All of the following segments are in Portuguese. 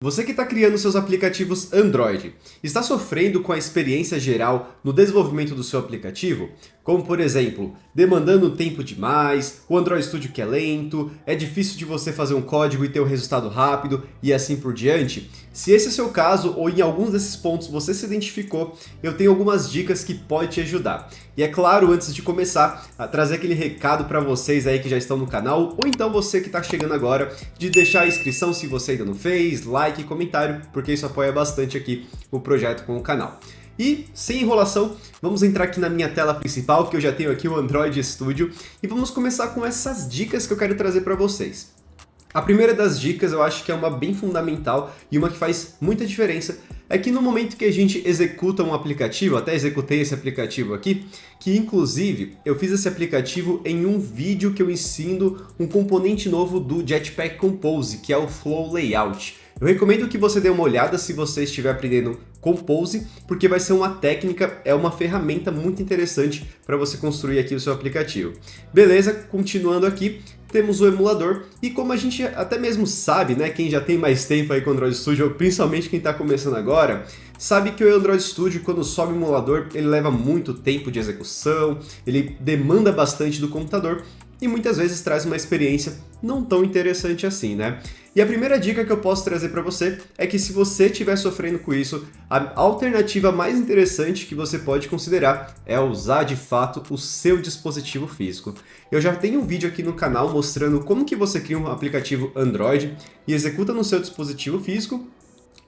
Você que está criando seus aplicativos Android, está sofrendo com a experiência geral no desenvolvimento do seu aplicativo? Como, por exemplo, demandando tempo demais, o Android Studio que é lento, é difícil de você fazer um código e ter o resultado rápido e assim por diante? Se esse é o seu caso ou em alguns desses pontos você se identificou, eu tenho algumas dicas que podem te ajudar. E é claro, antes de começar, a trazer aquele recado para vocês aí que já estão no canal, ou então você que está chegando agora, de deixar a inscrição se você ainda não fez, like e comentário, porque isso apoia bastante aqui o projeto com o canal. E, sem enrolação, vamos entrar aqui na minha tela principal, que eu já tenho aqui o Android Studio, e vamos começar com essas dicas que eu quero trazer para vocês. A primeira das dicas eu acho que é uma bem fundamental e uma que faz muita diferença, é que no momento que a gente executa um aplicativo, até executei esse aplicativo aqui, que inclusive eu fiz esse aplicativo em um vídeo que eu ensino um componente novo do Jetpack Compose, que é o Flow Layout. Eu recomendo que você dê uma olhada se você estiver aprendendo Compose, porque vai ser uma técnica, é uma ferramenta muito interessante para você construir aqui o seu aplicativo. Beleza, continuando aqui, temos o emulador, e como a gente até mesmo sabe, né, quem já tem mais tempo aí com o Android Studio, principalmente quem está começando agora, sabe que o Android Studio, quando sobe o emulador, ele leva muito tempo de execução, ele demanda bastante do computador, e muitas vezes traz uma experiência não tão interessante assim, né? E a primeira dica que eu posso trazer para você é que se você estiver sofrendo com isso, a alternativa mais interessante que você pode considerar é usar de fato o seu dispositivo físico. Eu já tenho um vídeo aqui no canal mostrando como que você cria um aplicativo Android e executa no seu dispositivo físico,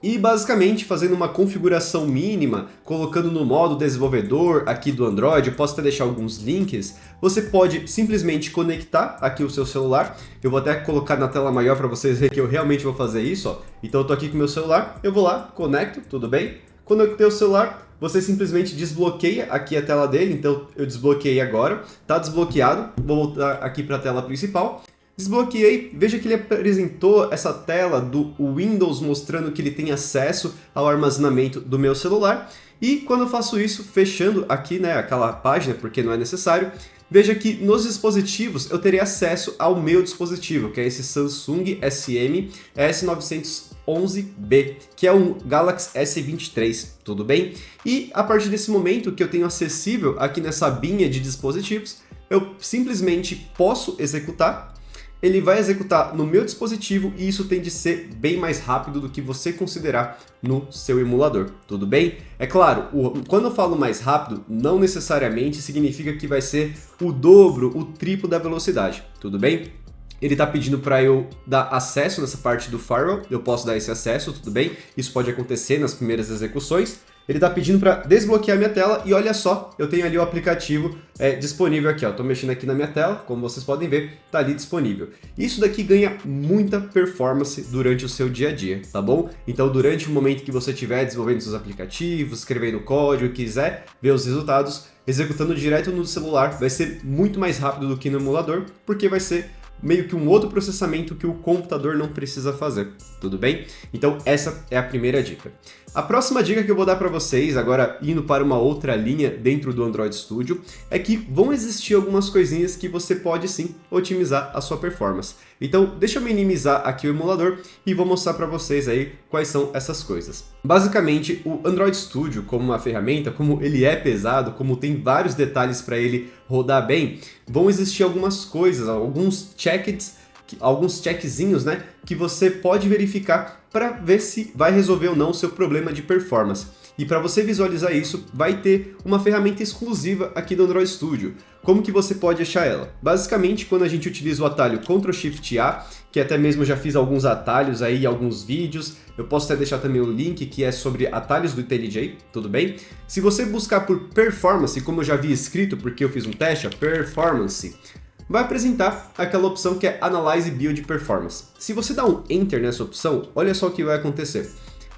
e basicamente fazendo uma configuração mínima, colocando no modo desenvolvedor aqui do Android, eu posso até deixar alguns links, você pode simplesmente conectar aqui o seu celular, eu vou até colocar na tela maior para vocês verem que eu realmente vou fazer isso, ó. Então eu tô aqui com o meu celular, eu vou lá, conecto, tudo bem? Conectei o celular, você simplesmente desbloqueia aqui a tela dele, então eu desbloqueei agora, tá desbloqueado, vou voltar aqui para a tela principal. Desbloqueei, veja que ele apresentou essa tela do Windows mostrando que ele tem acesso ao armazenamento do meu celular. E quando eu faço isso, fechando aqui, né, aquela página, porque não é necessário, veja que nos dispositivos eu terei acesso ao meu dispositivo, que é esse Samsung SM S911B, que é um Galaxy S23, tudo bem? E a partir desse momento que eu tenho acessível aqui nessa abinha de dispositivos, eu simplesmente posso executar. Ele vai executar no meu dispositivo e isso tem de ser bem mais rápido do que você considerar no seu emulador, tudo bem? É claro, quando eu falo mais rápido, não necessariamente significa que vai ser o dobro, o triplo da velocidade, tudo bem? Ele está pedindo para eu dar acesso nessa parte do firewall, eu posso dar esse acesso, tudo bem? Isso pode acontecer nas primeiras execuções. Ele está pedindo para desbloquear minha tela e olha só, eu tenho ali o aplicativo disponível aqui, ó. Estou mexendo aqui na minha tela, como vocês podem ver, está ali disponível. Isso daqui ganha muita performance durante o seu dia a dia, tá bom? Então durante o momento que você estiver desenvolvendo seus aplicativos, escrevendo código, quiser ver os resultados, executando direto no celular, vai ser muito mais rápido do que no emulador, porque vai ser meio que um outro processamento que o computador não precisa fazer, tudo bem? Então essa é a primeira dica. A próxima dica que eu vou dar para vocês, agora indo para uma outra linha dentro do Android Studio, é que vão existir algumas coisinhas que você pode sim otimizar a sua performance. Então deixa eu minimizar aqui o emulador e vou mostrar para vocês aí quais são essas coisas. Basicamente, o Android Studio como uma ferramenta, como ele é pesado, como tem vários detalhes para ele rodar bem, vão existir algumas coisas, alguns checkzinhos, né, que você pode verificar para ver se vai resolver ou não o seu problema de performance. E para você visualizar isso, vai ter uma ferramenta exclusiva aqui do Android Studio. Como que você pode achar ela? Basicamente, quando a gente utiliza o atalho Ctrl+Shift+A, que até mesmo já fiz alguns atalhos aí, alguns vídeos, eu posso até deixar também o link que é sobre atalhos do IntelliJ, tudo bem? Se você buscar por Performance, como eu já havia escrito porque eu fiz um teste, Performance, vai apresentar aquela opção que é Analyze Build Performance. Se você dá um Enter nessa opção, olha só o que vai acontecer.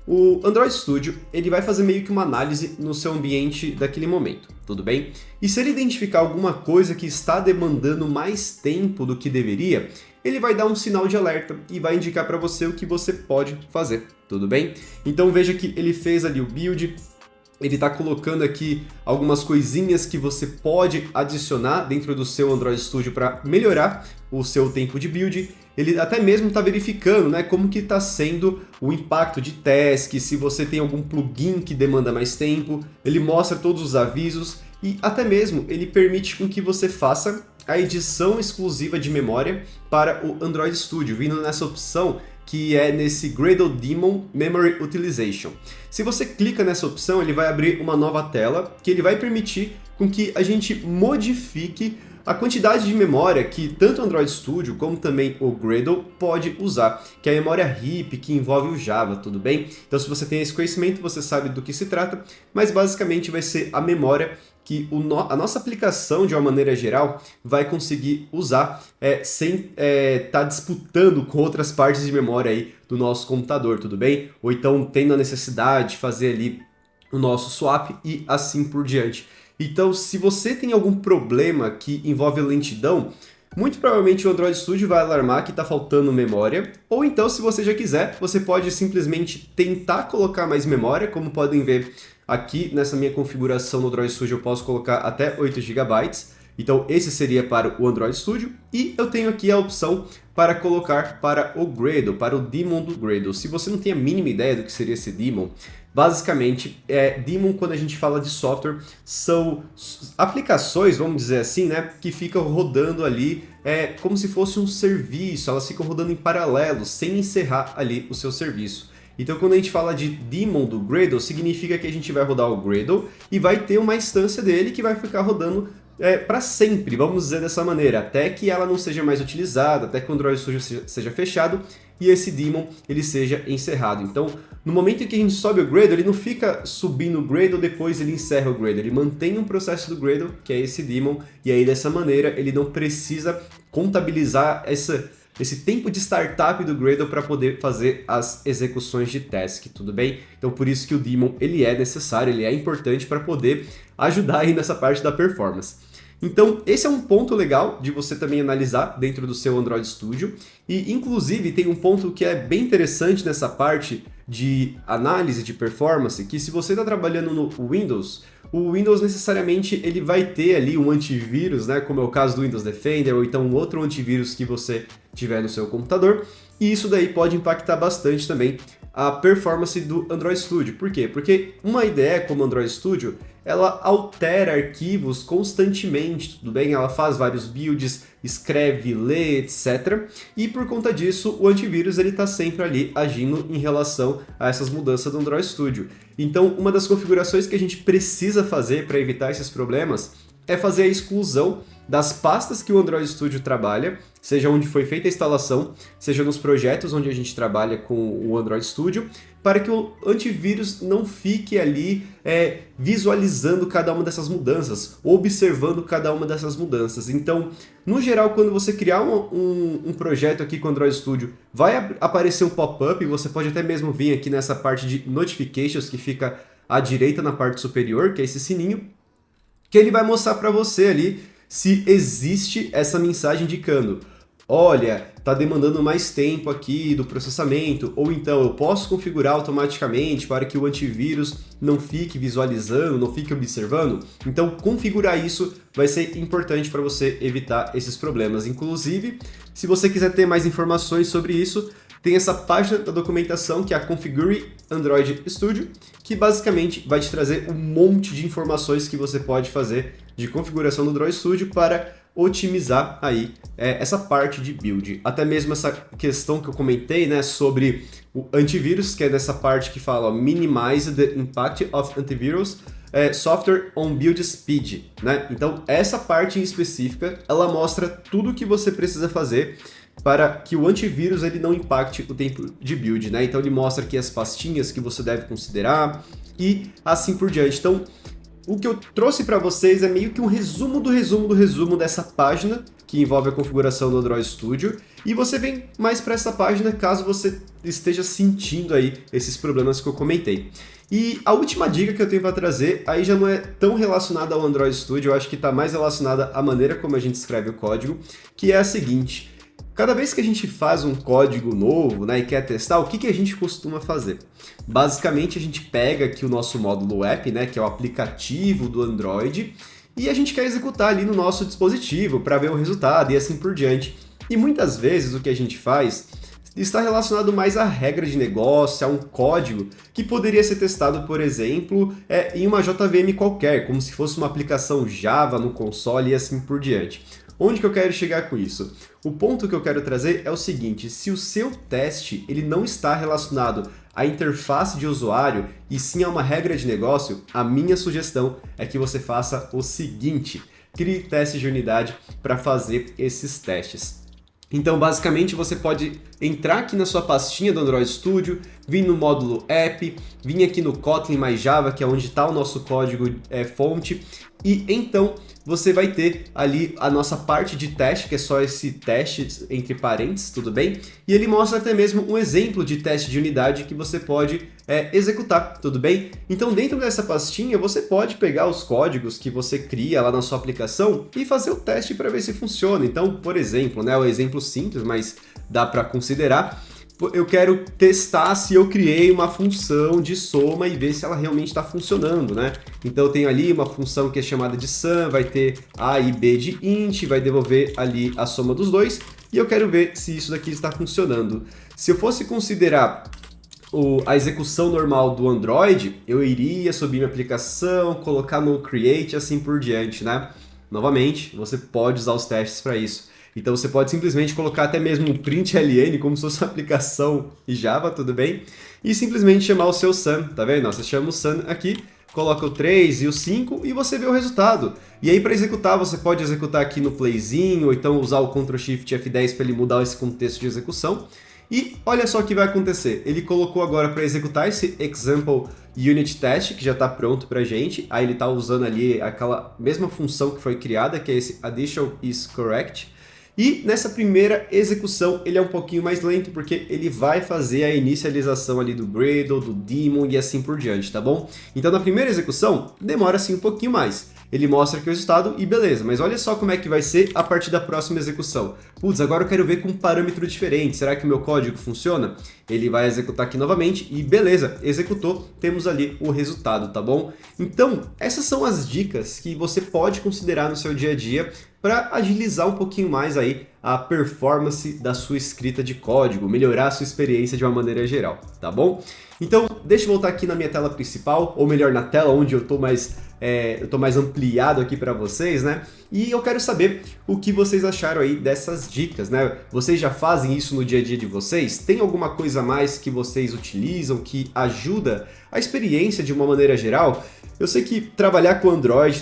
O Android Studio ele vai fazer meio que uma análise no seu ambiente daquele momento, tudo bem? E se ele identificar alguma coisa que está demandando mais tempo do que deveria, ele vai dar um sinal de alerta e vai indicar para você o que você pode fazer, tudo bem? Então veja que ele fez ali o build, ele está colocando aqui algumas coisinhas que você pode adicionar dentro do seu Android Studio para melhorar o seu tempo de build. Ele até mesmo está verificando, né, como que está sendo o impacto de task, se você tem algum plugin que demanda mais tempo, ele mostra todos os avisos e até mesmo ele permite com que você faça a edição exclusiva de memória para o Android Studio, vindo nessa opção que é nesse Gradle Daemon Memory Utilization. Se você clica nessa opção, ele vai abrir uma nova tela que ele vai permitir com que a gente modifique a quantidade de memória que tanto o Android Studio como também o Gradle pode usar, que é a memória RIP, que envolve o Java, tudo bem? Então se você tem esse conhecimento, você sabe do que se trata, mas basicamente vai ser a memória que a nossa aplicação, de uma maneira geral, vai conseguir usar sem estar disputando com outras partes de memória aí do nosso computador, tudo bem? Ou então tendo a necessidade de fazer ali o nosso swap e assim por diante. Então, se você tem algum problema que envolve lentidão, muito provavelmente o Android Studio vai alarmar que está faltando memória, ou então, se você já quiser, você pode simplesmente tentar colocar mais memória, como podem ver aqui nessa minha configuração no Android Studio eu posso colocar até 8 GB, então esse seria para o Android Studio, e eu tenho aqui a opção para colocar para o Gradle, para o daemon do Gradle. Se você não tem a mínima ideia do que seria esse daemon, basicamente, daemon, quando a gente fala de software, são aplicações, vamos dizer assim, né, que ficam rodando ali como se fosse um serviço, elas ficam rodando em paralelo, sem encerrar ali o seu serviço. Então, quando a gente fala de daemon do Gradle, significa que a gente vai rodar o Gradle e vai ter uma instância dele que vai ficar rodando para sempre, vamos dizer dessa maneira, até que ela não seja mais utilizada, até que o Android Studio seja fechado e esse daemon ele seja encerrado. Então, no momento em que a gente sobe o Gradle, ele não fica subindo o Gradle, depois ele encerra o Gradle, ele mantém um processo do Gradle, que é esse daemon, e aí dessa maneira ele não precisa contabilizar esse tempo de startup do Gradle para poder fazer as execuções de task, tudo bem? Então por isso que o daemon ele é necessário, ele é importante para poder ajudar aí nessa parte da performance. Então esse é um ponto legal de você também analisar dentro do seu Android Studio e inclusive tem um ponto que é bem interessante nessa parte de análise de performance, que se você está trabalhando no Windows, o Windows necessariamente ele vai ter ali um antivírus, né, como é o caso do Windows Defender, ou então um outro antivírus que você tiver no seu computador, e isso daí pode impactar bastante também a performance do Android Studio. Por quê? Porque uma IDE como o Android Studio, ela altera arquivos constantemente, tudo bem? Ela faz vários builds, escreve, lê, etc. E por conta disso, o antivírus ele está sempre ali agindo em relação a essas mudanças do Android Studio. Então, uma das configurações que a gente precisa fazer para evitar esses problemas é fazer a exclusão das pastas que o Android Studio trabalha, seja onde foi feita a instalação, seja nos projetos onde a gente trabalha com o Android Studio, para que o antivírus não fique ali visualizando cada uma dessas mudanças, observando cada uma dessas mudanças. Então, no geral, quando você criar um projeto aqui com o Android Studio, vai aparecer um pop-up, você pode até mesmo vir aqui nessa parte de notifications, que fica à direita na parte superior, que é esse sininho, que ele vai mostrar para você ali se existe essa mensagem indicando: olha, está demandando mais tempo aqui do processamento, ou então eu posso configurar automaticamente para que o antivírus não fique visualizando, não fique observando. Então, configurar isso vai ser importante para você evitar esses problemas. Inclusive, se você quiser ter mais informações sobre isso, tem essa página da documentação que é a Configure Android Studio, que basicamente vai te trazer um monte de informações que você pode fazer de configuração do Android Studio para otimizar aí essa parte de build. Até mesmo essa questão que eu comentei, né, sobre o antivírus, que é nessa parte que fala Minimize the Impact of Antivirus Software on Build Speed, né? Então essa parte em específica, ela mostra tudo o que você precisa fazer para que o antivírus ele não impacte o tempo de build, né? Então ele mostra aqui as pastinhas que você deve considerar e assim por diante. Então, o que eu trouxe para vocês é meio que um resumo do resumo do resumo dessa página que envolve a configuração do Android Studio, e você vem mais para essa página caso você esteja sentindo aí esses problemas que eu comentei. E a última dica que eu tenho para trazer aí já não é tão relacionada ao Android Studio, eu acho que está mais relacionada à maneira como a gente escreve o código, que é a seguinte: Cada vez que a gente faz um código novo, né, e quer testar, o que a gente costuma fazer? Basicamente, a gente pega aqui o nosso módulo app, né, que é o aplicativo do Android, e a gente quer executar ali no nosso dispositivo para ver o resultado e assim por diante. E muitas vezes o que a gente faz está relacionado mais à regra de negócio, a um código que poderia ser testado, por exemplo, em uma JVM qualquer, como se fosse uma aplicação Java no console e assim por diante. Onde que eu quero chegar com isso? O ponto que eu quero trazer é o seguinte: se o seu teste ele não está relacionado à interface de usuário e sim a uma regra de negócio, a minha sugestão é que você faça o seguinte: crie testes de unidade para fazer esses testes. Então, basicamente, você pode entrar aqui na sua pastinha do Android Studio, vir no módulo app, vir aqui no Kotlin mais Java, que é onde está o nosso código fonte, e então você vai ter ali a nossa parte de teste, que é só esse teste entre parênteses, tudo bem? E ele mostra até mesmo um exemplo de teste de unidade que você pode executar, tudo bem? Então dentro dessa pastinha você pode pegar os códigos que você cria lá na sua aplicação e fazer o teste para ver se funciona. Então, por exemplo, né, o exemplo simples, mas dá para considerar. Eu quero testar se eu criei uma função de soma e ver se ela realmente está funcionando, né? Então eu tenho ali uma função que é chamada de sum, vai ter a e b de int, vai devolver ali a soma dos dois, e eu quero ver se isso daqui está funcionando. Se eu fosse considerar a execução normal do Android, eu iria subir minha aplicação, colocar no create e assim por diante, né? Novamente, você pode usar os testes para isso. Então você pode simplesmente colocar até mesmo um println como se fosse uma aplicação em Java, tudo bem? E simplesmente chamar o seu sum, tá vendo? Você chama o sum aqui, coloca o 3 e o 5 e você vê o resultado. E aí para executar, você pode executar aqui no playzinho, ou então usar o Ctrl Shift F10 para ele mudar esse contexto de execução. E olha só o que vai acontecer. Ele colocou agora para executar esse example unit test, que já está pronto para a gente. Aí ele está usando ali aquela mesma função que foi criada, que é esse addition is correct. E nessa primeira execução ele é um pouquinho mais lento, porque ele vai fazer a inicialização ali do Gradle, do daemon e assim por diante, tá bom? Então na primeira execução demora assim um pouquinho mais. Ele mostra aqui o resultado e beleza, mas olha só como é que vai ser a partir da próxima execução. Putz, agora eu quero ver com um parâmetro diferente, será que o meu código funciona? Ele vai executar aqui novamente e beleza, executou, temos ali o resultado, tá bom? Então, essas são as dicas que você pode considerar no seu dia a dia para agilizar um pouquinho mais aí a performance da sua escrita de código, melhorar a sua experiência de uma maneira geral, tá bom? Então, deixa eu voltar aqui na minha tela principal, ou melhor, na tela onde eu tô mais ampliado aqui para vocês, né? E eu quero saber o que vocês acharam aí dessas dicas, né? Vocês já fazem isso no dia a dia de vocês? Tem alguma coisa a mais que vocês utilizam que ajuda a experiência de uma maneira geral? Eu sei que trabalhar com Android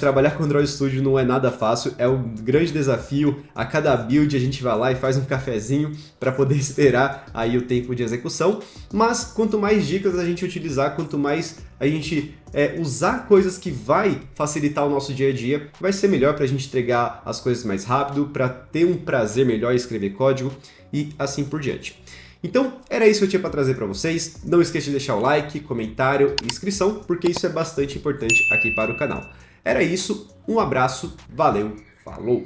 Studio não é nada fácil, é um grande desafio. A cada build a gente vai lá e faz um cafezinho para poder esperar aí o tempo de execução. Mas quanto mais dicas a gente utilizar, quanto mais a gente usar coisas que vai facilitar o nosso dia a dia, vai ser melhor para a gente entregar as coisas mais rápido, para ter um prazer melhor em escrever código e assim por diante. Então, era isso que eu tinha para trazer para vocês. Não esqueça de deixar o like, comentário e inscrição, porque isso é bastante importante aqui para o canal. Era isso, um abraço, valeu, falou!